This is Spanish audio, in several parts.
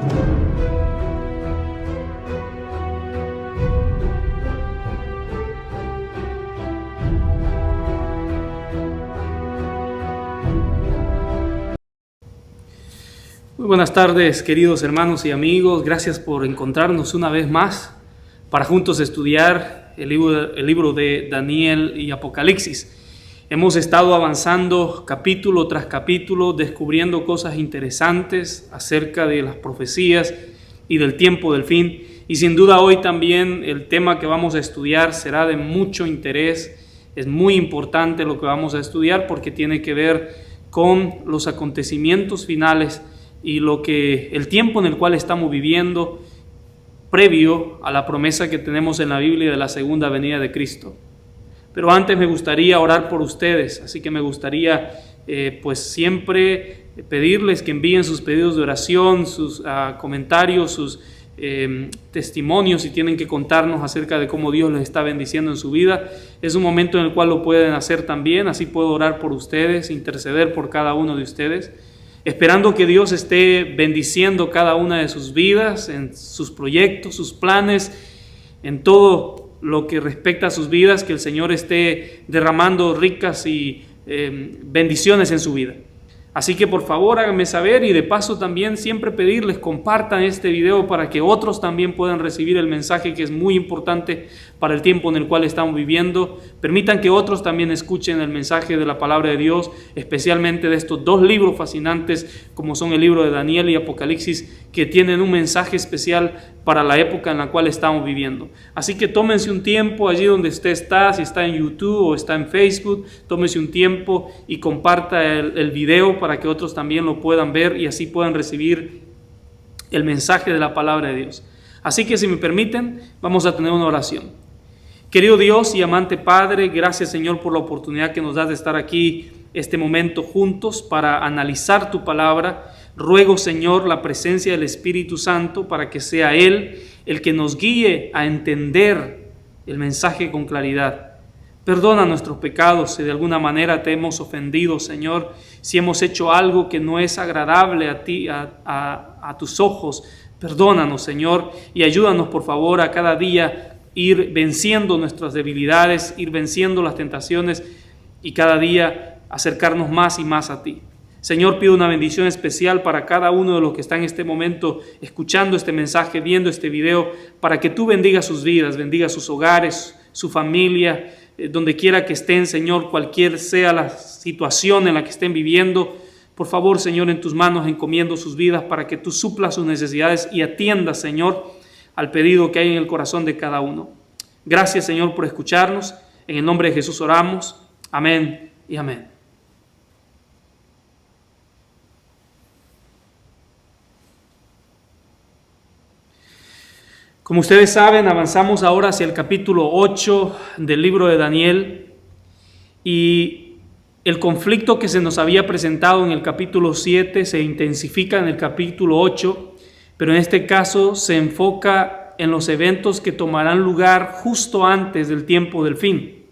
Muy buenas tardes, queridos hermanos y amigos. Gracias por encontrarnos una vez más para juntos estudiar el libro de Daniel y Apocalipsis. Hemos estado avanzando capítulo tras capítulo, descubriendo cosas interesantes acerca de las profecías y del tiempo del fin. Y sin duda hoy también el tema que vamos a estudiar será de mucho interés. Es muy importante lo que vamos a estudiar porque tiene que ver con los acontecimientos finales y el tiempo en el cual estamos viviendo previo a la promesa que tenemos en la Biblia de la segunda venida de Cristo. Pero antes me gustaría orar por ustedes, así que me gustaría pues siempre pedirles que envíen sus pedidos de oración, sus comentarios, sus testimonios, si tienen que contarnos acerca de cómo Dios les está bendiciendo en su vida. Es un momento en el cual lo pueden hacer también, así puedo orar por ustedes, interceder por cada uno de ustedes, esperando que Dios esté bendiciendo cada una de sus vidas, en sus proyectos, sus planes, en todo lo que respecta a sus vidas, que el Señor esté derramando ricas y bendiciones en su vida. Así que por favor háganme saber y de paso también siempre pedirles compartan este video para que otros también puedan recibir el mensaje que es muy importante para el tiempo en el cual estamos viviendo. Permitan que otros también escuchen el mensaje de la palabra de Dios, especialmente de estos dos libros fascinantes como son el libro de Daniel y Apocalipsis, que tienen un mensaje especial para la época en la cual estamos viviendo. Así que tómense un tiempo allí donde usted está, si está en YouTube o está en Facebook, tómense un tiempo y comparta el video para que otros también lo puedan ver y así puedan recibir el mensaje de la palabra de Dios. Así que si me permiten, vamos a tener una oración. Querido Dios y amante Padre, gracias Señor por la oportunidad que nos das de estar aquí este momento juntos para analizar tu palabra. Ruego Señor la presencia del Espíritu Santo para que sea Él el que nos guíe a entender el mensaje con claridad. Perdona nuestros pecados si de alguna manera te hemos ofendido, Señor, si hemos hecho algo que no es agradable a ti, a tus ojos. Perdónanos, Señor, y ayúdanos, por favor, a cada día ir venciendo nuestras debilidades, ir venciendo las tentaciones y cada día acercarnos más y más a ti. Señor, pido una bendición especial para cada uno de los que están en este momento escuchando este mensaje, viendo este video, para que tú bendigas sus vidas, bendigas sus hogares, su familia, donde quiera que estén, Señor, cualquier sea la situación en la que estén viviendo. Por favor, Señor, en tus manos encomiendo sus vidas para que tú suplas sus necesidades y atiendas, Señor, al pedido que hay en el corazón de cada uno. Gracias, Señor, por escucharnos. En el nombre de Jesús oramos. Amén y amén. Como ustedes saben, avanzamos ahora hacia el capítulo 8 del libro de Daniel y el conflicto que se nos había presentado en el capítulo 7 se intensifica en el capítulo 8, pero en este caso se enfoca en los eventos que tomarán lugar justo antes del tiempo del fin.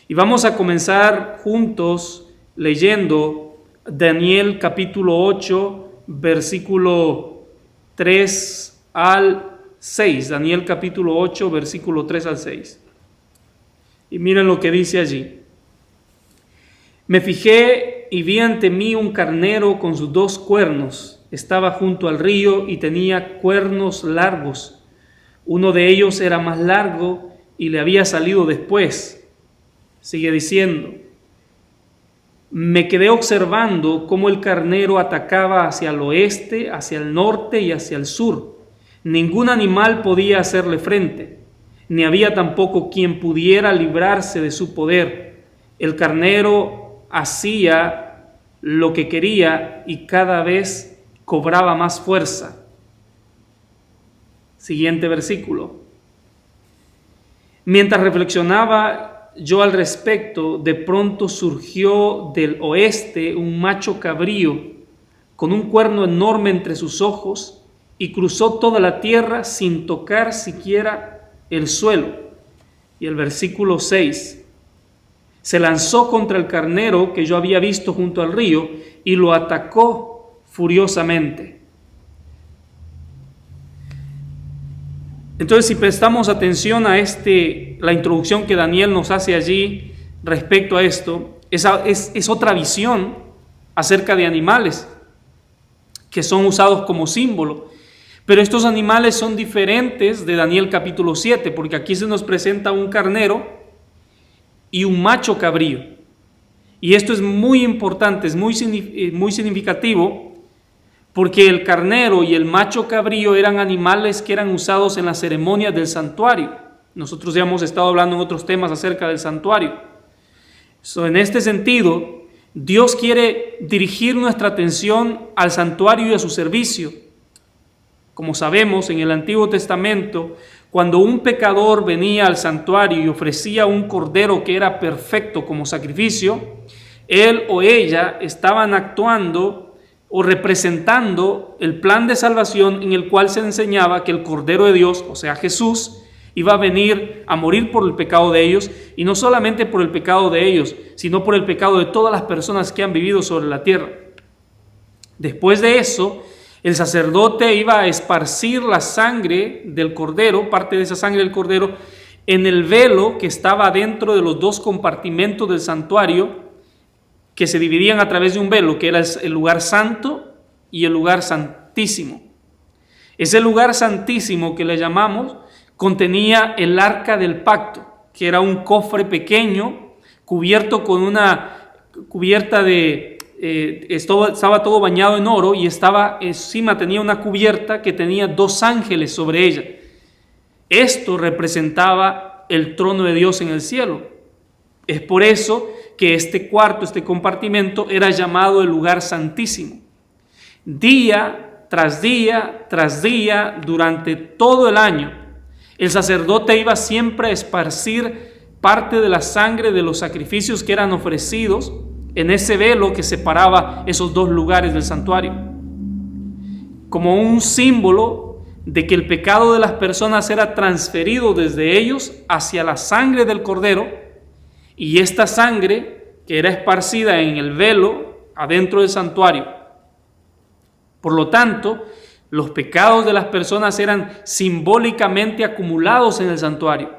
Y vamos a comenzar juntos leyendo Daniel capítulo 8, versículo 3 al 6, Daniel capítulo 8, versículo 3 al 6. Y miren lo que dice allí. Me fijé y vi ante mí un carnero con sus dos cuernos. Estaba junto al río y tenía cuernos largos. Uno de ellos era más largo y le había salido después. Sigue diciendo. Me quedé observando cómo el carnero atacaba hacia el oeste, hacia el norte y hacia el sur. Ningún animal podía hacerle frente, ni había tampoco quien pudiera librarse de su poder. El carnero hacía lo que quería y cada vez cobraba más fuerza. Siguiente versículo. Mientras reflexionaba yo al respecto, de pronto surgió del oeste un macho cabrío con un cuerno enorme entre sus ojos y cruzó toda la tierra sin tocar siquiera el suelo. Y el versículo 6, se lanzó contra el carnero que yo había visto junto al río y lo atacó furiosamente. Entonces, si prestamos atención a la introducción que Daniel nos hace allí respecto a esto, es otra visión acerca de animales que son usados como símbolo. Pero estos animales son diferentes de Daniel capítulo 7, porque aquí se nos presenta un carnero y un macho cabrío. Y esto es muy importante, es muy significativo, porque el carnero y el macho cabrío eran animales que eran usados en las ceremonias del santuario. Nosotros ya hemos estado hablando en otros temas acerca del santuario. En este sentido, Dios quiere dirigir nuestra atención al santuario y a su servicio. Como sabemos, en el Antiguo Testamento, cuando un pecador venía al santuario y ofrecía un cordero que era perfecto como sacrificio, él o ella estaban actuando o representando el plan de salvación en el cual se enseñaba que el Cordero de Dios, o sea Jesús, iba a venir a morir por el pecado de ellos, y no solamente por el pecado de ellos, sino por el pecado de todas las personas que han vivido sobre la tierra. Después de eso, el sacerdote iba a esparcir la sangre del cordero, parte de esa sangre del cordero, en el velo que estaba dentro de los dos compartimentos del santuario, que se dividían a través de un velo, que era el lugar santo y el lugar santísimo. Ese lugar santísimo que le llamamos contenía el arca del pacto, que era un cofre pequeño cubierto con una cubierta estaba todo bañado en oro, y estaba encima, tenía una cubierta que tenía 2 ángeles sobre ella. Esto representaba el trono de Dios en el cielo. Es por eso que este cuarto, este compartimento, era llamado el lugar santísimo. Día tras día tras día, durante todo el año, el sacerdote iba siempre a esparcir parte de la sangre de los sacrificios que eran ofrecidos en ese velo que separaba esos 2 lugares del santuario, como un símbolo de que el pecado de las personas era transferido desde ellos hacia la sangre del cordero, y esta sangre que era esparcida en el velo adentro del santuario. Por lo tanto, los pecados de las personas eran simbólicamente acumulados en el santuario.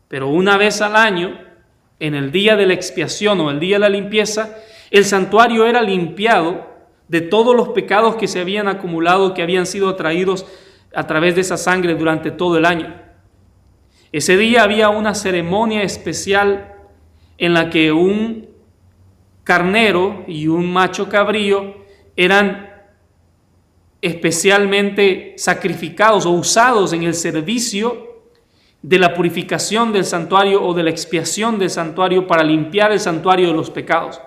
Pero una vez al año, en el día de la expiación o el día de la limpieza, el santuario era limpiado de todos los pecados que se habían acumulado, que habían sido atraídos a través de esa sangre durante todo el año. Ese día había una ceremonia especial en la que un carnero y un macho cabrío eran especialmente sacrificados o usados en el servicio de la purificación del santuario o de la expiación del santuario, para limpiar el santuario de los pecados.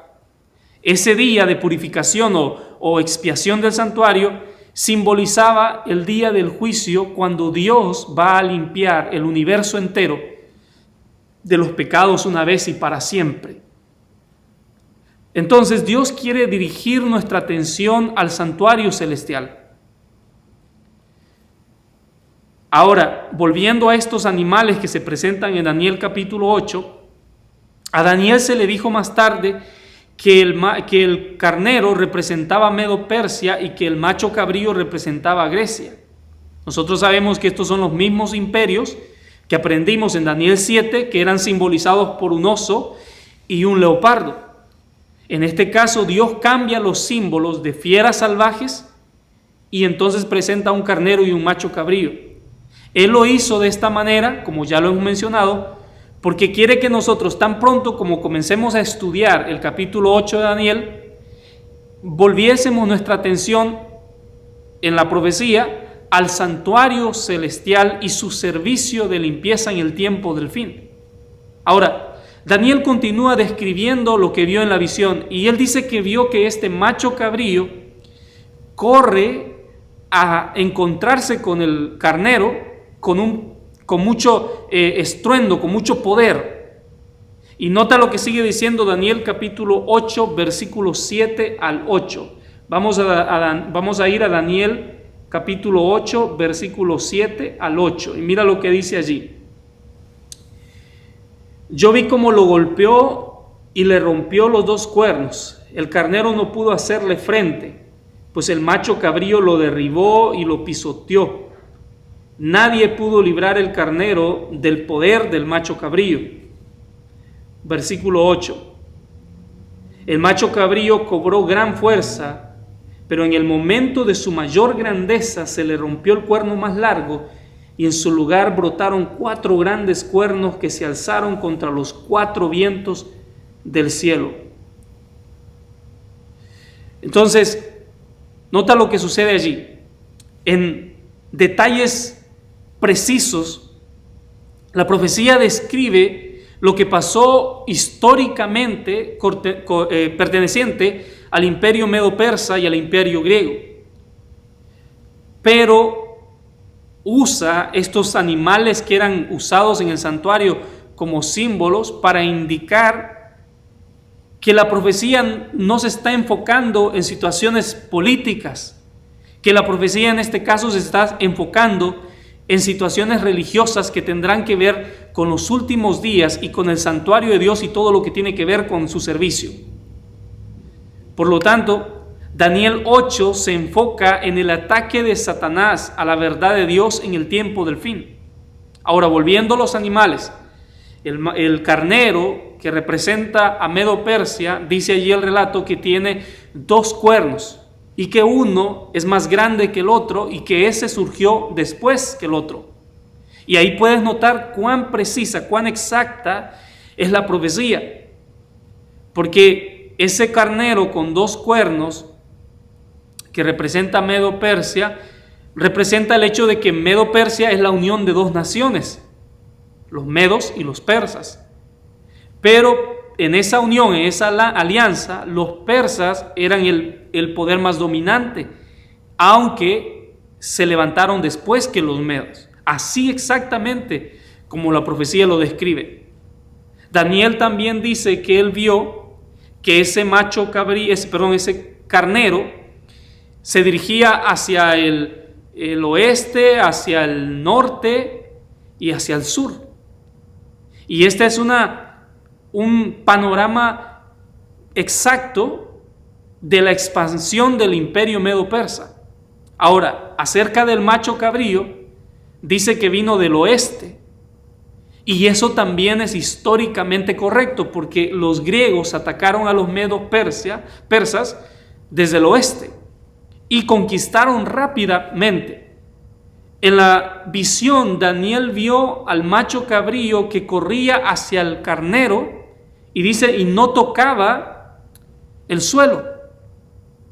Ese día de purificación o expiación del santuario simbolizaba el día del juicio, cuando Dios va a limpiar el universo entero de los pecados una vez y para siempre. Entonces Dios quiere dirigir nuestra atención al santuario celestial. Ahora, volviendo a estos animales que se presentan en Daniel capítulo 8, a Daniel se le dijo más tarde que el carnero representaba Medo-Persia y que el macho cabrío representaba a Grecia. Nosotros sabemos que estos son los mismos imperios que aprendimos en Daniel 7, que eran simbolizados por un oso y un leopardo. En este caso, Dios cambia los símbolos de fieras salvajes y entonces presenta un carnero y un macho cabrío. Él lo hizo de esta manera, como ya lo hemos mencionado, porque quiere que nosotros, tan pronto como comencemos a estudiar el capítulo 8 de Daniel, volviésemos nuestra atención en la profecía al santuario celestial y su servicio de limpieza en el tiempo del fin. Ahora, Daniel continúa describiendo lo que vio en la visión, y él dice que vio que este macho cabrío corre a encontrarse con el carnero con mucho estruendo, con mucho poder. Y nota lo que sigue diciendo Daniel capítulo 8, versículos 7 al 8. Vamos a ir a Daniel capítulo 8, versículos 7 al 8. Y mira lo que dice allí. Yo vi cómo lo golpeó y le rompió los 2 cuernos. El carnero no pudo hacerle frente, pues el macho cabrío lo derribó y lo pisoteó. nadie pudo librar el carnero del poder del macho cabrío. Versículo 8. El macho cabrío cobró gran fuerza, pero en el momento de su mayor grandeza se le rompió el cuerno más largo y en su lugar brotaron 4 grandes cuernos que se alzaron contra los 4 vientos del cielo. Entonces, nota lo que sucede allí. En detalles precisos, la profecía describe lo que pasó históricamente perteneciente al imperio medo-persa y al imperio griego. Pero usa estos animales que eran usados en el santuario como símbolos para indicar que la profecía no se está enfocando en situaciones políticas, que la profecía en este caso se está enfocando en situaciones religiosas que tendrán que ver con los últimos días y con el santuario de Dios y todo lo que tiene que ver con su servicio. Por lo tanto, Daniel 8 se enfoca en el ataque de Satanás a la verdad de Dios en el tiempo del fin. Ahora, volviendo a los animales, el carnero que representa a Medo-Persia, dice allí el relato que tiene 2 cuernos y que uno es más grande que el otro y que ese surgió después que el otro. Y ahí puedes notar cuán precisa, cuán exacta es la profecía, porque ese carnero con 2 cuernos que representa a Medo-Persia, representa el hecho de que Medo-Persia es la unión de 2 naciones, los medos y los persas. Pero en esa unión, en esa alianza, los persas eran el poder más dominante, aunque se levantaron después que los medos. Así exactamente como la profecía lo describe. Daniel también dice que él vio que ese ese carnero se dirigía hacia el oeste, hacia el norte y hacia el sur. Y este es un panorama exacto de la expansión del imperio medo-persa. Ahora, acerca del macho cabrío, dice que vino del oeste. Y eso también es históricamente correcto, porque los griegos atacaron a los persas desde el oeste y conquistaron rápidamente. En la visión, Daniel vio al macho cabrío que corría hacia el carnero y dice, y no tocaba el suelo.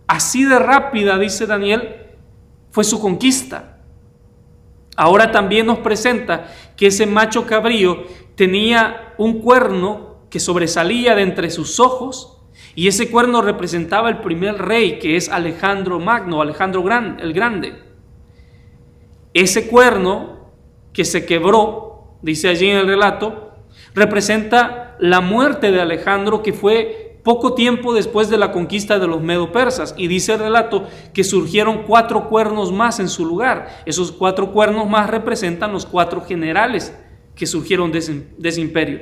Así de rápida, dice Daniel, fue su conquista. Ahora también nos presenta que ese macho cabrío tenía un cuerno que sobresalía de entre sus ojos, y ese cuerno representaba el primer rey, que es Alejandro Magno, el Grande. Ese cuerno que se quebró, dice allí en el relato, representa la muerte de Alejandro, que fue poco tiempo después de la conquista de los medo-persas. Y dice el relato que surgieron 4 cuernos más en su lugar. Esos 4 cuernos más representan los 4 generales que surgieron de ese imperio,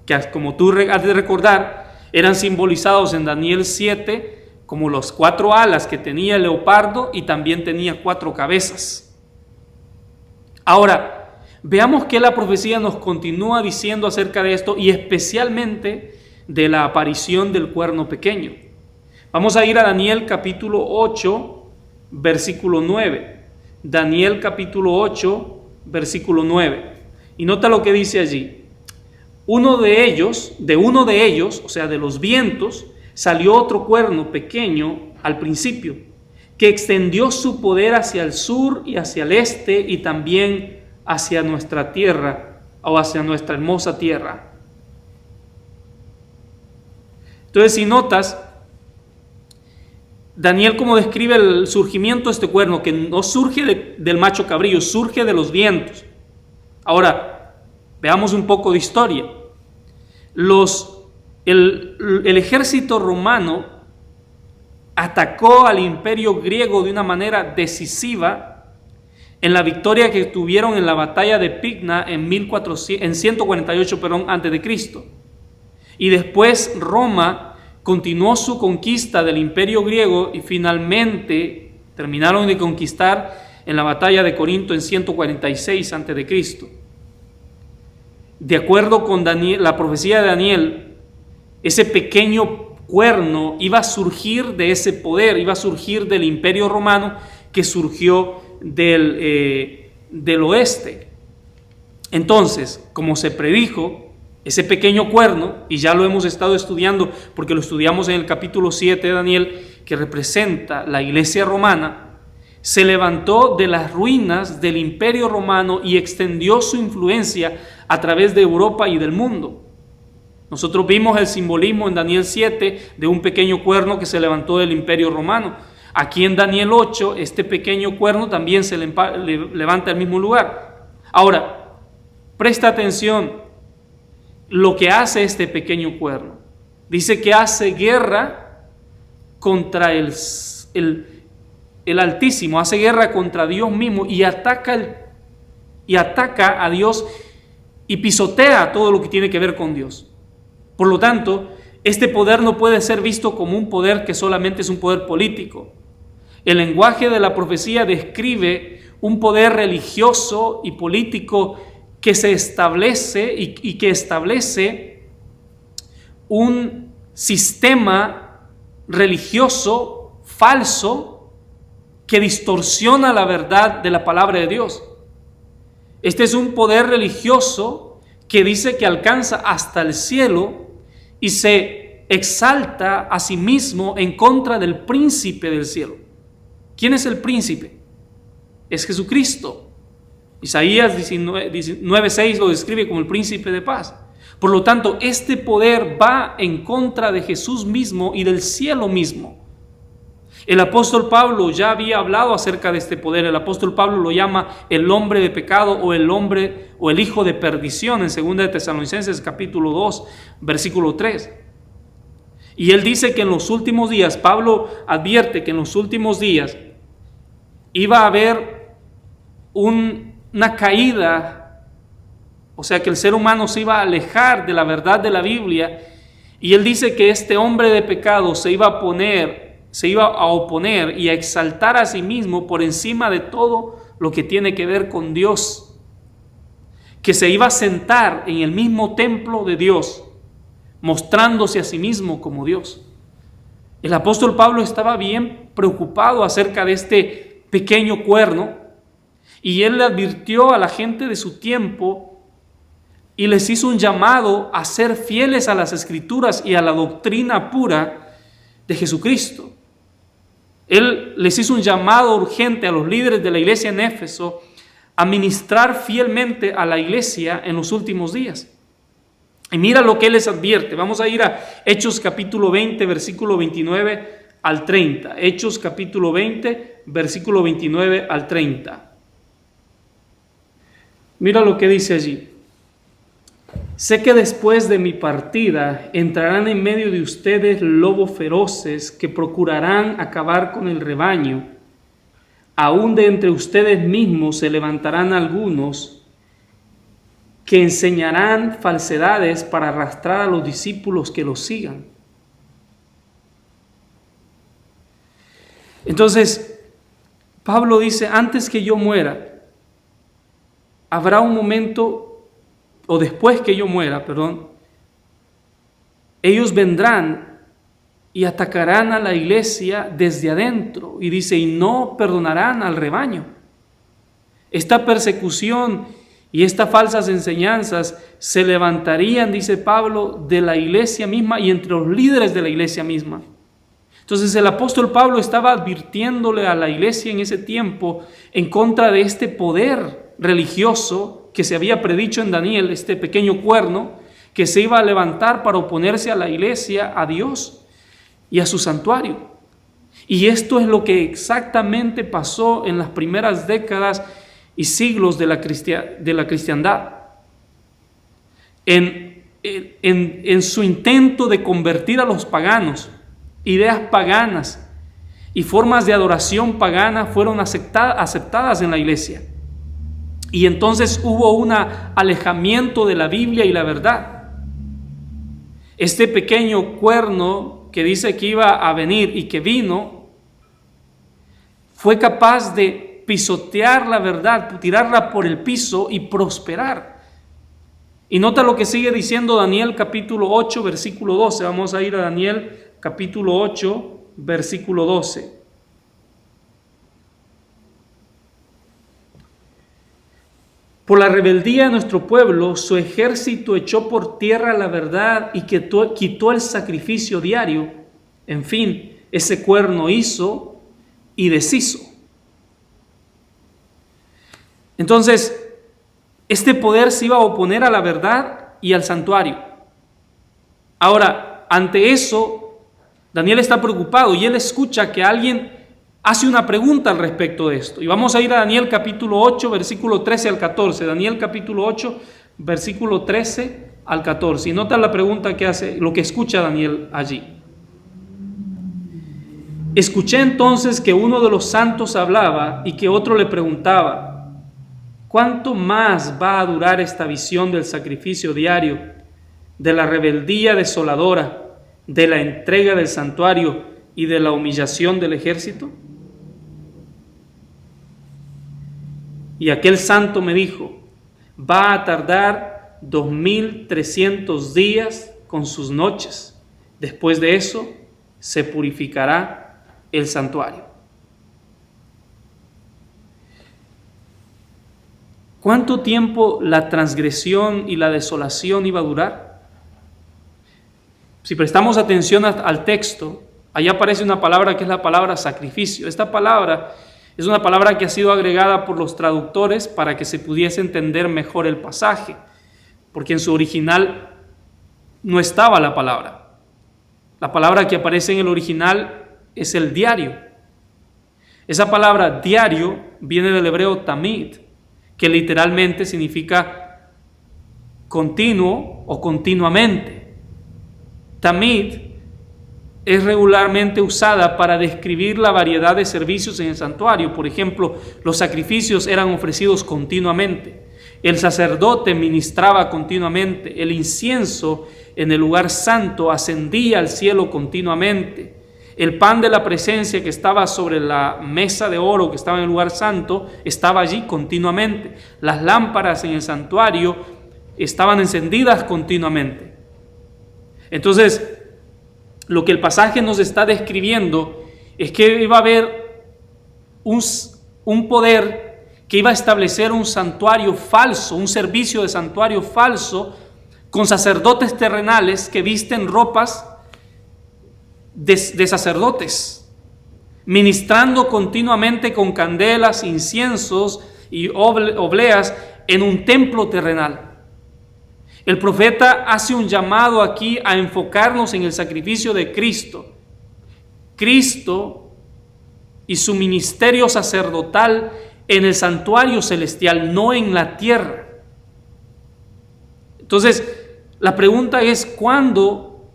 que como tú has de recordar, eran simbolizados en Daniel 7 como los 4 alas que tenía el leopardo y también tenía 4 cabezas. Ahora, veamos qué la profecía nos continúa diciendo acerca de esto y especialmente de la aparición del cuerno pequeño. Vamos a ir a Daniel capítulo 8, versículo 9. Daniel capítulo 8, versículo 9. Y nota lo que dice allí. De uno de ellos, o sea, de los vientos, salió otro cuerno pequeño al principio, que extendió su poder hacia el sur y hacia el este y también hacia nuestra tierra o hacia nuestra hermosa tierra. Entonces, si notas, Daniel como describe el surgimiento de este cuerno, que no surge del macho cabrío, surge de los vientos. Ahora, veamos un poco de historia. El ejército romano atacó al imperio griego de una manera decisiva en la victoria que tuvieron en la batalla de Pigna en 148 antes de Cristo. Y después Roma continuó su conquista del imperio griego y finalmente terminaron de conquistar en la batalla de Corinto en 146 a.C. De acuerdo con la profecía de Daniel, ese pequeño cuerno iba a surgir de ese poder, iba a surgir del Imperio Romano que surgió del oeste. Entonces, como se predijo, ese pequeño cuerno, y ya lo hemos estado estudiando porque lo estudiamos en el capítulo 7 de Daniel, que representa la iglesia romana, se levantó de las ruinas del Imperio Romano y extendió su influencia a través de Europa y del mundo. Nosotros vimos el simbolismo en Daniel 7 de un pequeño cuerno que se levantó del Imperio Romano. Aquí en Daniel 8, este pequeño cuerno también se levanta al mismo lugar. Ahora, presta atención lo que hace este pequeño cuerno. Dice que hace guerra contra el Altísimo, hace guerra contra Dios mismo y ataca a Dios y pisotea todo lo que tiene que ver con Dios. Por lo tanto, este poder no puede ser visto como un poder que solamente es un poder político. El lenguaje de la profecía describe un poder religioso y político que se establece y que establece un sistema religioso falso que distorsiona la verdad de la palabra de Dios. Este es un poder religioso que dice que alcanza hasta el cielo y se exalta a sí mismo en contra del príncipe del cielo. ¿Quién es el príncipe? Es Jesucristo. Isaías 9:6 lo describe como el príncipe de paz. Por lo tanto, este poder va en contra de Jesús mismo y del cielo mismo. El apóstol Pablo ya había hablado acerca de este poder. El apóstol Pablo lo llama el hombre de pecado o el hijo de perdición en 2 de Tesalonicenses capítulo 2, versículo 3. Y él dice que en los últimos días, Pablo advierte que en los últimos días iba a haber una caída, o sea que el ser humano se iba a alejar de la verdad de la Biblia, y él dice que este hombre de pecado se iba a oponer y a exaltar a sí mismo por encima de todo lo que tiene que ver con Dios, que se iba a sentar en el mismo templo de Dios, mostrándose a sí mismo como Dios. El apóstol Pablo estaba bien preocupado acerca de este pequeño cuerno, y él le advirtió a la gente de su tiempo y les hizo un llamado a ser fieles a las Escrituras y a la doctrina pura de Jesucristo. Él les hizo un llamado urgente a los líderes de la iglesia en Éfeso a ministrar fielmente a la iglesia en los últimos días. Y mira lo que él les advierte. Vamos a ir a Hechos capítulo 20, versículo 29 al 30. Hechos capítulo 20, versículo 29 al 30. Mira lo que dice allí. Sé que después de mi partida entrarán en medio de ustedes lobos feroces que procurarán acabar con el rebaño. Aún de entre ustedes mismos se levantarán algunos que enseñarán falsedades para arrastrar a los discípulos que los sigan. Entonces, Pablo dice, antes que yo muera, habrá un momento, o después que yo muera, ellos vendrán y atacarán a la iglesia desde adentro. Y dice, y no perdonarán al rebaño. Esta persecución y estas falsas enseñanzas se levantarían, dice Pablo, de la iglesia misma y entre los líderes de la iglesia misma. Entonces el apóstol Pablo estaba advirtiéndole a la iglesia en ese tiempo en contra de este poder religioso que se había predicho en Daniel, este pequeño cuerno que se iba a levantar para oponerse a la iglesia, a Dios y a su santuario. Y esto es lo que exactamente pasó en las primeras décadas y siglos de la cristiandad. En su intento de convertir a los paganos, ideas paganas y formas de adoración pagana fueron aceptadas en la iglesia. Y entonces hubo un alejamiento de la Biblia y la verdad. Este pequeño cuerno que dice que iba a venir y que vino, fue capaz de pisotear la verdad, tirarla por el piso y prosperar. Y nota lo que sigue diciendo Daniel capítulo 8, versículo 12. Vamos a ir a Daniel capítulo 8, versículo 12. Por la rebeldía de nuestro pueblo, su ejército echó por tierra la verdad y quitó el sacrificio diario. En fin, ese cuerno hizo y deshizo. Entonces, este poder se iba a oponer a la verdad y al santuario. Ahora, ante eso, Daniel está preocupado y él escucha que alguien hace una pregunta al respecto de esto. Y vamos a ir a Daniel capítulo 8, versículo 13 al 14. Daniel capítulo 8, versículo 13 al 14. Y nota la pregunta que hace, lo que escucha Daniel allí. Escuché entonces que uno de los santos hablaba y que otro le preguntaba: ¿cuánto más va a durar esta visión del sacrificio diario, de la rebeldía desoladora, de la entrega del santuario y de la humillación del ejército? Y aquel santo me dijo: va a tardar 2300 días con sus noches. Después de eso se purificará el santuario. ¿Cuánto tiempo la transgresión y la desolación iba a durar? Si prestamos atención al texto, allá aparece una palabra que es la palabra sacrificio. Esta palabra es una palabra que ha sido agregada por los traductores para que se pudiese entender mejor el pasaje, porque en su original no estaba la palabra. La palabra que aparece en el original es el diario. Esa palabra diario viene del hebreo tamid, que literalmente significa continuo o continuamente. Tamid es regularmente usada para describir la variedad de servicios en el santuario. Por ejemplo, los sacrificios eran ofrecidos continuamente, el sacerdote ministraba continuamente, el incienso en el lugar santo ascendía al cielo continuamente. El pan de la presencia que estaba sobre la mesa de oro que estaba en el lugar santo estaba allí continuamente. Las lámparas en el santuario estaban encendidas continuamente. Entonces, lo que el pasaje nos está describiendo es que iba a haber un poder que iba a establecer un santuario falso, un servicio de santuario falso, con sacerdotes terrenales que visten ropas de sacerdotes, ministrando continuamente con candelas, inciensos y obleas en un templo terrenal. El profeta hace un llamado aquí a enfocarnos en el sacrificio de Cristo. Cristo y su ministerio sacerdotal en el santuario celestial, no en la tierra. Entonces, la pregunta es: ¿cuándo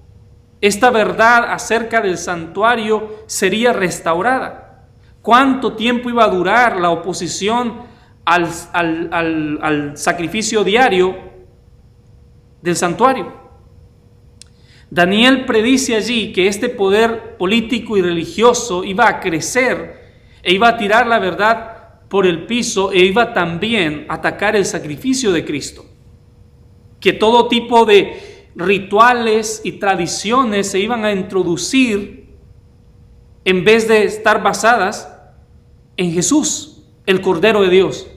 esta verdad acerca del santuario sería restaurada? ¿Cuánto tiempo iba a durar la oposición al sacrificio diario del santuario? Daniel predice allí que este poder político y religioso iba a crecer e iba a tirar la verdad por el piso e iba también a atacar el sacrificio de Cristo. Que todo tipo de rituales y tradiciones se iban a introducir en vez de estar basadas en Jesús, el Cordero de Dios.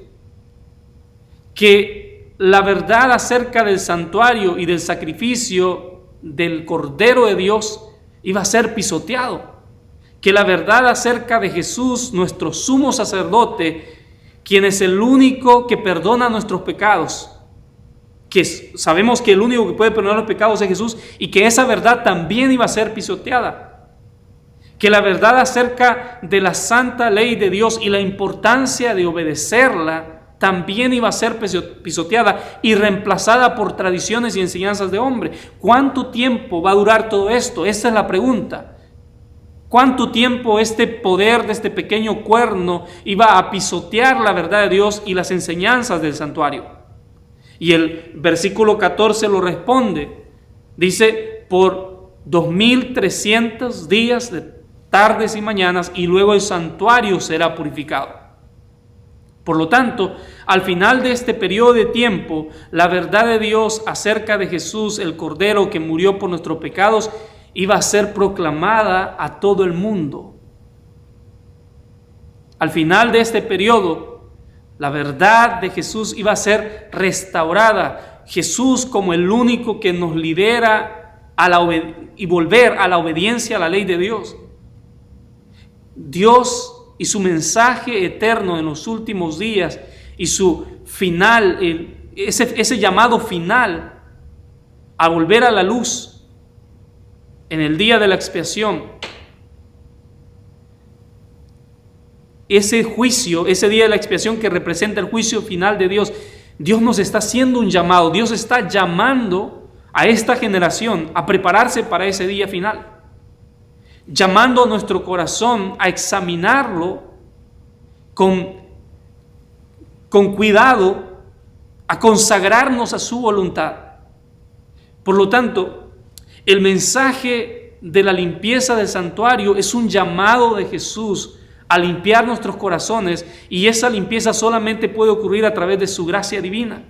Que la verdad acerca del santuario y del sacrificio del Cordero de Dios iba a ser pisoteado. Que la verdad acerca de Jesús, nuestro sumo sacerdote, quien es el único que perdona nuestros pecados, que sabemos que el único que puede perdonar los pecados es Jesús, y que esa verdad también iba a ser pisoteada. Que la verdad acerca de la santa ley de Dios y la importancia de obedecerla también iba a ser pisoteada y reemplazada por tradiciones y enseñanzas de hombre. ¿Cuánto tiempo va a durar todo esto? Esa es la pregunta. ¿Cuánto tiempo este poder de este pequeño cuerno iba a pisotear la verdad de Dios y las enseñanzas del santuario? Y el versículo 14 lo responde. Dice: por 2300 días de tardes y mañanas, y luego el santuario será purificado. Por lo tanto, al final de este periodo de tiempo, la verdad de Dios acerca de Jesús, el Cordero que murió por nuestros pecados, iba a ser proclamada a todo el mundo. Al final de este periodo, la verdad de Jesús iba a ser restaurada. Jesús como el único que nos libera y volver a la obediencia a la ley de Dios. Dios y su mensaje eterno en los últimos días y su final, ese llamado final a volver a la luz en el día de la expiación. Ese juicio, ese día de la expiación que representa el juicio final de Dios, Dios nos está haciendo un llamado, Dios está llamando a esta generación a prepararse para ese día final, llamando a nuestro corazón a examinarlo con cuidado, a consagrarnos a su voluntad. Por lo tanto, el mensaje de la limpieza del santuario es un llamado de Jesús a limpiar nuestros corazones, y esa limpieza solamente puede ocurrir a través de su gracia divina.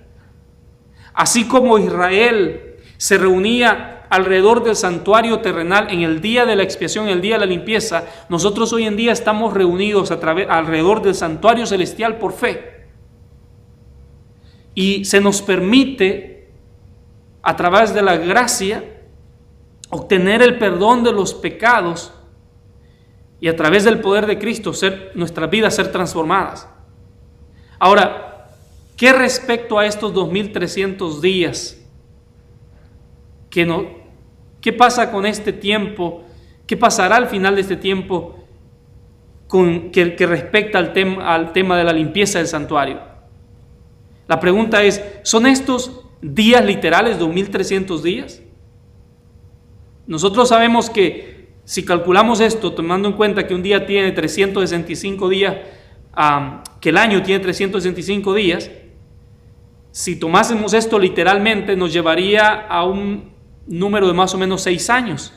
Así como Israel se reunía alrededor del santuario terrenal en el día de la expiación, en el día de la limpieza, nosotros hoy en día estamos reunidos alrededor del santuario celestial por fe. Y se nos permite, a través de la gracia, obtener el perdón de los pecados y a través del poder de Cristo nuestras vidas ser transformadas. Ahora, ¿qué respecto a estos 2300 días? ¿Qué pasa con este tiempo? ¿Qué pasará al final de este tiempo que respecta al tema de la limpieza del santuario? La pregunta es, ¿son estos días literales, 2300 días? Nosotros sabemos que si calculamos esto, tomando en cuenta que un día tiene 365 días, que el año tiene 365 días, si tomásemos esto literalmente, nos llevaría a un número de más o menos 6 años.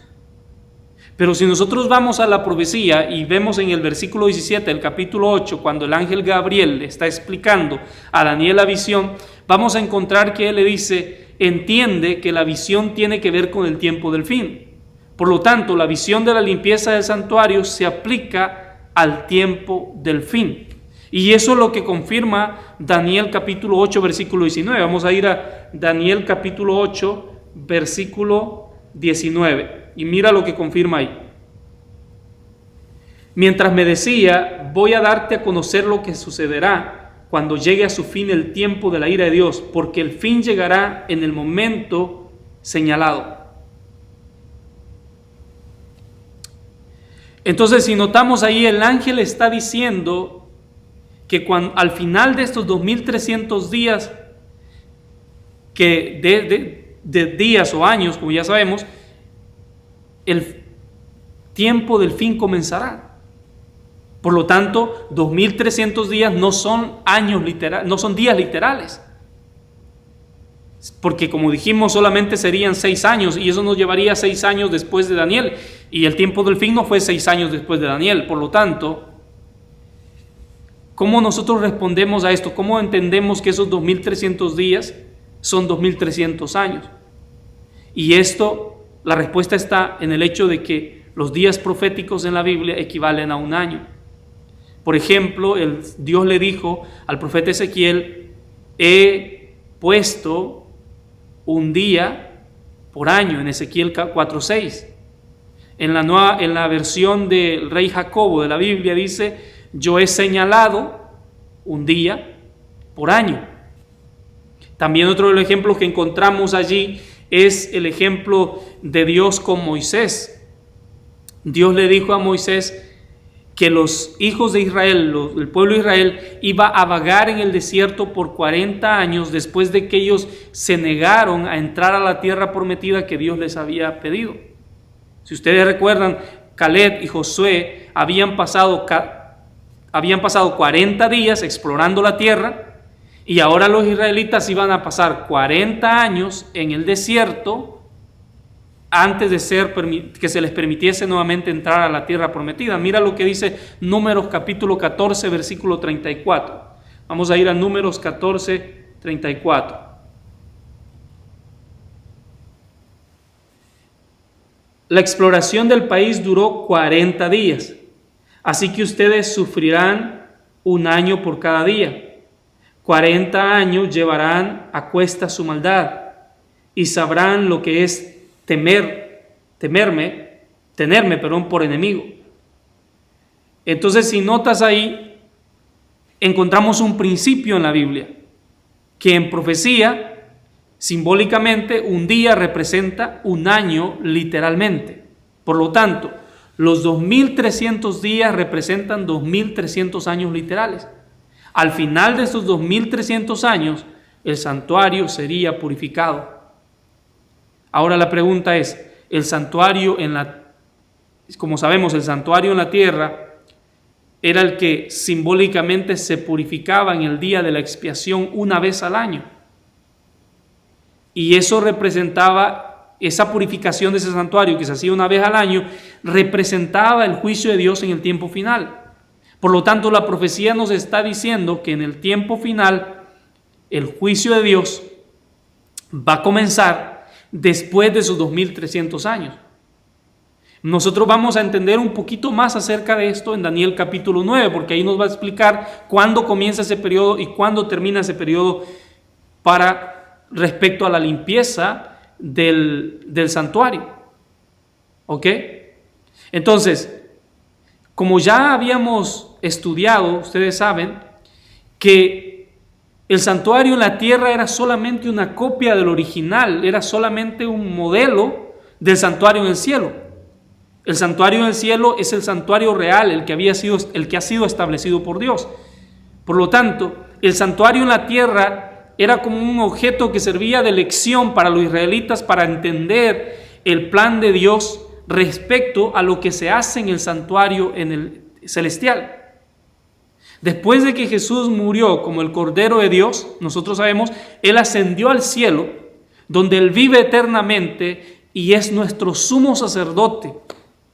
Pero si nosotros vamos a la profecía y vemos en el versículo 17 del capítulo 8, cuando el ángel Gabriel le está explicando a Daniel la visión, vamos a encontrar que él le dice, entiende que la visión tiene que ver con el tiempo del fin. Por lo tanto, la visión de la limpieza del santuario se aplica al tiempo del fin. Y eso es lo que confirma Daniel capítulo 8, versículo 19. Vamos a ir a Daniel capítulo 8, versículo 19. Y mira lo que confirma ahí. Mientras me decía, voy a darte a conocer lo que sucederá cuando llegue a su fin el tiempo de la ira de Dios, porque el fin llegará en el momento señalado. Entonces, si notamos ahí, el ángel está diciendo que al final de estos 2300 días, que de días o años, como ya sabemos, el tiempo del fin comenzará. Por lo tanto, 2300 días no son años literales, no son días literales. Porque como dijimos, solamente serían 6 años, y eso nos llevaría 6 años después de Daniel, y el tiempo del fin no fue 6 años después de Daniel. Por lo tanto, ¿cómo nosotros respondemos a esto? ¿Cómo entendemos que esos 2300 días son 2300 años? Y la respuesta está en el hecho de que los días proféticos en la Biblia equivalen a un año. Por ejemplo, Dios le dijo al profeta Ezequiel, he puesto un día por año, en Ezequiel 4:6. En la versión del rey Jacobo de la Biblia dice, yo he señalado un día por año. También otro de los ejemplos que encontramos allí es el ejemplo de Dios con Moisés. Dios le dijo a Moisés que los hijos de Israel, el pueblo de Israel, iba a vagar en el desierto por 40 años después de que ellos se negaron a entrar a la tierra prometida que Dios les había pedido. Si ustedes recuerdan, Caleb y Josué habían pasado 40 días explorando la tierra, y ahora los israelitas iban a pasar 40 años en el desierto antes de que se les permitiese nuevamente entrar a la tierra prometida. Mira lo que dice Números capítulo 14, versículo 34. Vamos a ir a Números 14:34. La exploración del país duró 40 días, así que ustedes sufrirán 1 año por cada día. 40 años llevarán a cuesta su maldad y sabrán lo que es tenerme por enemigo. Entonces, si notas ahí, encontramos un principio en la Biblia, que en profecía, simbólicamente, un día representa 1 año literalmente. Por lo tanto, los 2300 días representan 2300 años literales. Al final de estos 2300 años, el santuario sería purificado. Ahora la pregunta es, como sabemos, el santuario en la tierra era el que simbólicamente se purificaba en el día de la expiación 1 vez al año. Y eso representaba, esa purificación de ese santuario que se hacía 1 vez al año, representaba el juicio de Dios en el tiempo final. Por lo tanto, la profecía nos está diciendo que en el tiempo final, el juicio de Dios va a comenzar después de esos 2300 años. Nosotros vamos a entender un poquito más acerca de esto en Daniel capítulo 9, porque ahí nos va a explicar cuándo comienza ese periodo y cuándo termina ese periodo respecto a la limpieza del santuario. ¿Ok? Entonces, como ya habíamos estudiado, ustedes saben que el santuario en la tierra era solamente una copia del original, era solamente un modelo del santuario en el cielo. El santuario en el cielo es el santuario real, el que ha sido establecido por Dios. Por lo tanto, el santuario en la tierra era como un objeto que servía de lección para los israelitas para entender el plan de Dios respecto a lo que se hace en el santuario en el celestial. Después de que Jesús murió como el Cordero de Dios, nosotros sabemos, Él ascendió al cielo, donde Él vive eternamente y es nuestro sumo sacerdote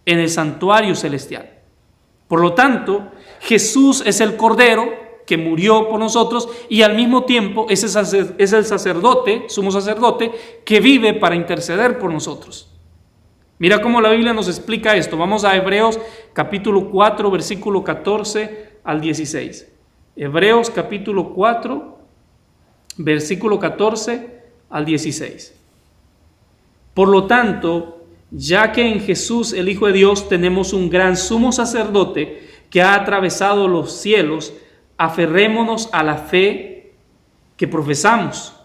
en el santuario celestial. Por lo tanto, Jesús es el Cordero que murió por nosotros y al mismo tiempo es el sacerdote, sumo sacerdote, que vive para interceder por nosotros. Mira cómo la Biblia nos explica esto. Vamos a Hebreos capítulo 4, versículo 14 al 16. Hebreos capítulo 4, versículo 14 al 16. Por lo tanto, ya que en Jesús, el Hijo de Dios, tenemos un gran sumo sacerdote que ha atravesado los cielos, aferrémonos a la fe que profesamos.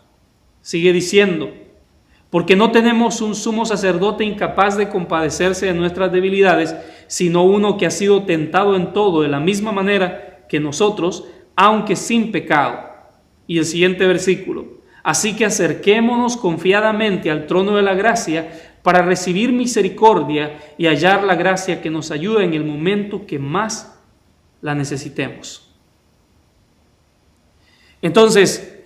Sigue diciendo, porque no tenemos un sumo sacerdote incapaz de compadecerse de nuestras debilidades, sino uno que ha sido tentado en todo de la misma manera que nosotros, aunque sin pecado. Y el siguiente versículo, así que acerquémonos confiadamente al trono de la gracia para recibir misericordia y hallar la gracia que nos ayuda en el momento que más la necesitemos. Entonces,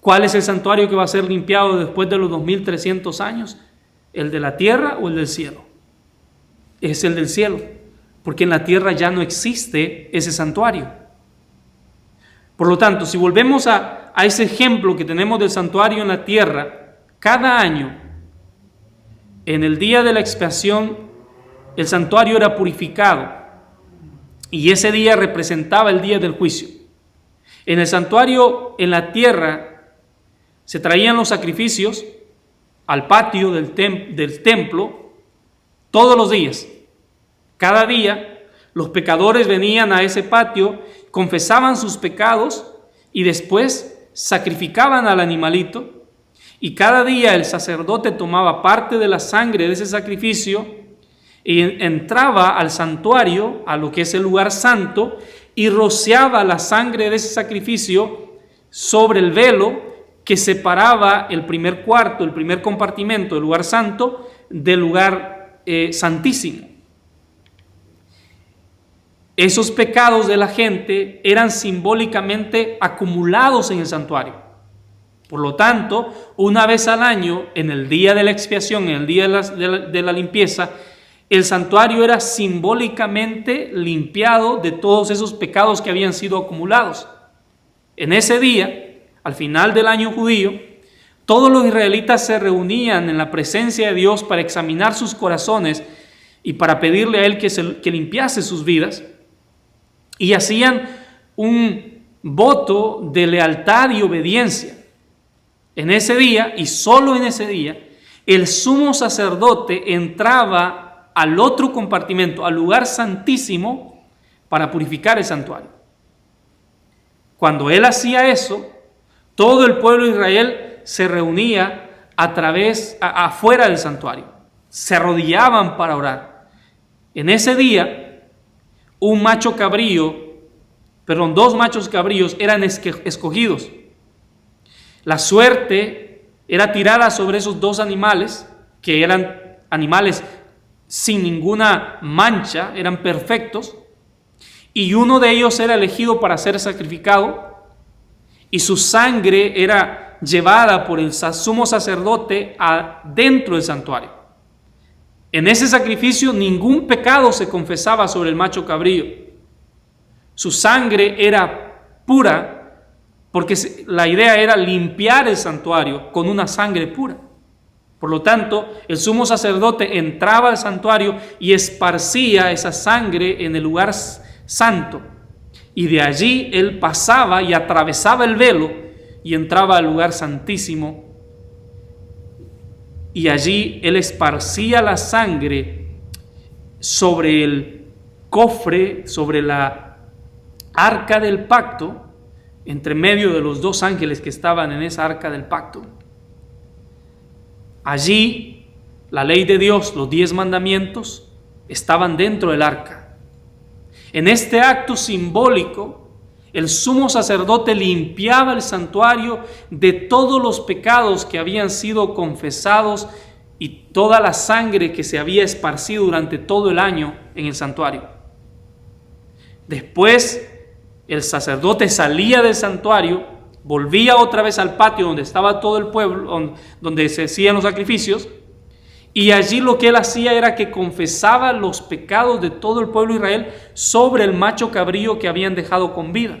¿cuál es el santuario que va a ser limpiado después de los 2300 años? ¿El de la tierra o el del cielo? Es el del cielo, porque en la tierra ya no existe ese santuario. Por lo tanto, si volvemos a ese ejemplo que tenemos del santuario en la tierra, cada año, en el día de la expiación, el santuario era purificado y ese día representaba el día del juicio. En el santuario en la tierra se traían los sacrificios al patio del templo todos los días. Cada día los pecadores venían a ese patio, confesaban sus pecados y después sacrificaban al animalito. Y cada día el sacerdote tomaba parte de la sangre de ese sacrificio y entraba al santuario, a lo que es el lugar santo, y rociaba la sangre de ese sacrificio sobre el velo que separaba el primer cuarto, el primer compartimento del lugar santo, del lugar santísimo. Esos pecados de la gente eran simbólicamente acumulados en el santuario. Por lo tanto, 1 vez al año, en el día de la expiación, en el día de la limpieza, el santuario era simbólicamente limpiado de todos esos pecados que habían sido acumulados. En ese día, al final del año judío, todos los israelitas se reunían en la presencia de Dios para examinar sus corazones y para pedirle a Él que limpiase sus vidas, y hacían un voto de lealtad y obediencia. En ese día, y solo en ese día, el sumo sacerdote entraba al otro compartimento, al lugar santísimo, para purificar el santuario. Cuando él hacía eso, todo el pueblo de Israel se reunía afuera del santuario. Se arrodillaban para orar. En ese día, dos machos cabríos eran escogidos. La suerte era tirada sobre esos dos animales, que eran animales sin ninguna mancha, eran perfectos, y uno de ellos era elegido para ser sacrificado, y su sangre era llevada por el sumo sacerdote adentro del santuario. En ese sacrificio ningún pecado se confesaba sobre el macho cabrío. Su sangre era pura, porque la idea era limpiar el santuario con una sangre pura. Por lo tanto, el sumo sacerdote entraba al santuario y esparcía esa sangre en el lugar santo. Y de allí él pasaba y atravesaba el velo y entraba al lugar santísimo. Y allí él esparcía la sangre sobre el cofre, sobre la arca del pacto, entre medio de los dos ángeles que estaban en esa arca del pacto. Allí, la ley de Dios, los 10 mandamientos, estaban dentro del arca. En este acto simbólico, el sumo sacerdote limpiaba el santuario de todos los pecados que habían sido confesados y toda la sangre que se había esparcido durante todo el año en el santuario. Después, el sacerdote salía del santuario, volvía otra vez al patio donde estaba todo el pueblo, donde se hacían los sacrificios, y allí lo que él hacía era que confesaba los pecados de todo el pueblo de Israel sobre el macho cabrío que habían dejado con vida.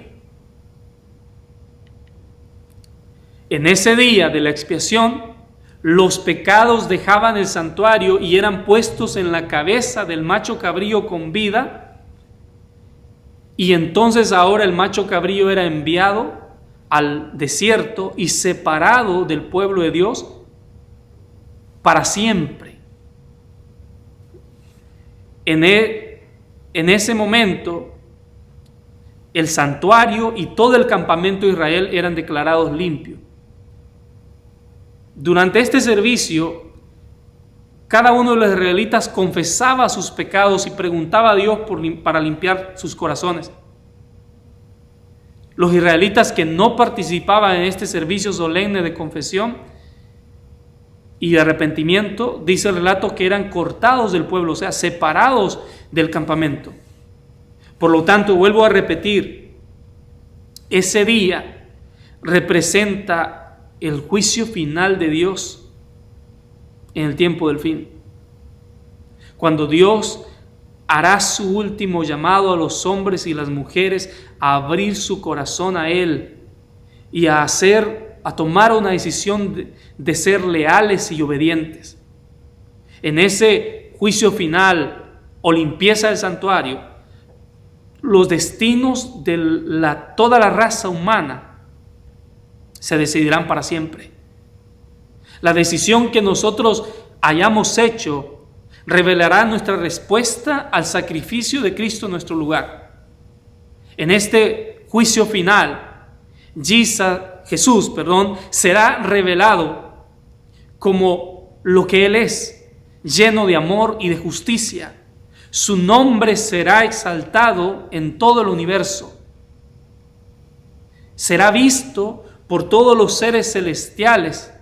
En ese día de la expiación, los pecados dejaban el santuario y eran puestos en la cabeza del macho cabrío con vida, y entonces ahora el macho cabrío era enviado al desierto y separado del pueblo de Dios para siempre. En ese momento, el santuario y todo el campamento de Israel eran declarados limpios. Durante este servicio, cada uno de los israelitas confesaba sus pecados y preguntaba a Dios para limpiar sus corazones. Los israelitas que no participaban en este servicio solemne de confesión y de arrepentimiento, dice el relato que eran cortados del pueblo, o sea, separados del campamento. Por lo tanto, vuelvo a repetir, ese día representa el juicio final de Dios en el tiempo del fin. Cuando Dios hará su último llamado a los hombres y las mujeres a abrir su corazón a Él y a tomar una decisión de ser leales y obedientes. En ese juicio final o limpieza del santuario, los destinos de toda la raza humana se decidirán para siempre. La decisión que nosotros hayamos hecho revelará nuestra respuesta al sacrificio de Cristo en nuestro lugar. En este juicio final, Jesús será revelado como lo que Él es, lleno de amor y de justicia. Su nombre será exaltado en todo el universo. Será visto por todos los seres celestiales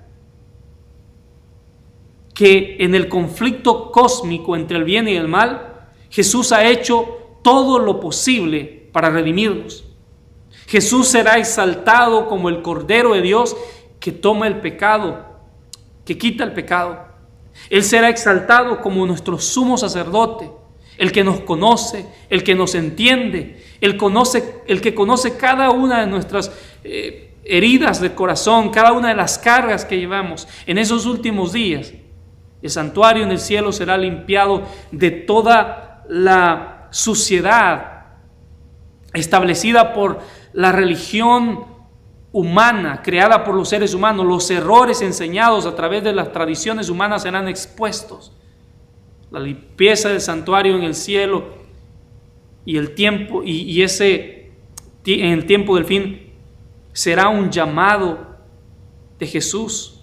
que en el conflicto cósmico entre el bien y el mal, Jesús ha hecho todo lo posible para redimirnos. Jesús será exaltado como el Cordero de Dios que toma el pecado, que quita el pecado. Él será exaltado como nuestro sumo sacerdote, el que nos conoce, el que nos entiende, el que conoce cada una de nuestras heridas del corazón, cada una de las cargas que llevamos. En esos últimos días, el santuario en el cielo será limpiado de toda la suciedad establecida por la religión humana, creada por los seres humanos. Los errores enseñados a través de las tradiciones humanas serán expuestos. La limpieza del santuario en el cielo y el tiempo en el tiempo del fin será un llamado de Jesús,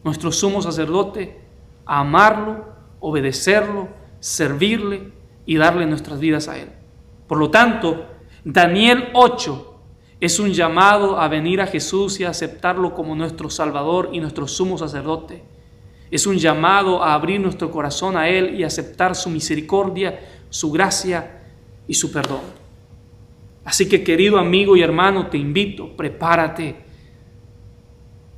nuestro sumo sacerdote, a amarlo, obedecerlo, servirle y darle nuestras vidas a Él. Por lo tanto, Daniel 8 es un llamado a venir a Jesús y a aceptarlo como nuestro Salvador y nuestro sumo sacerdote. Es un llamado a abrir nuestro corazón a Él y aceptar su misericordia, su gracia y su perdón. Así que, querido amigo y hermano, te invito, prepárate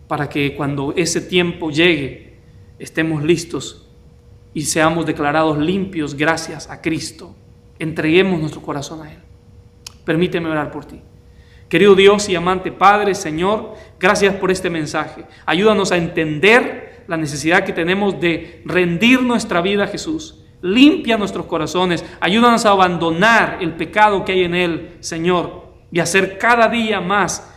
para que cuando ese tiempo llegue, estemos listos y seamos declarados limpios gracias a Cristo. Entreguemos nuestro corazón a Él. Permíteme orar por ti. Querido Dios y amante Padre, Señor, gracias por este mensaje. Ayúdanos a entender la necesidad que tenemos de rendir nuestra vida a Jesús. Limpia nuestros corazones. Ayúdanos a abandonar el pecado que hay en él, Señor, y a ser cada día más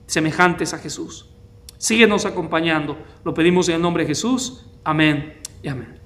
semejantes a Jesús. Síguenos acompañando. Lo pedimos en el nombre de Jesús. Amén y amén.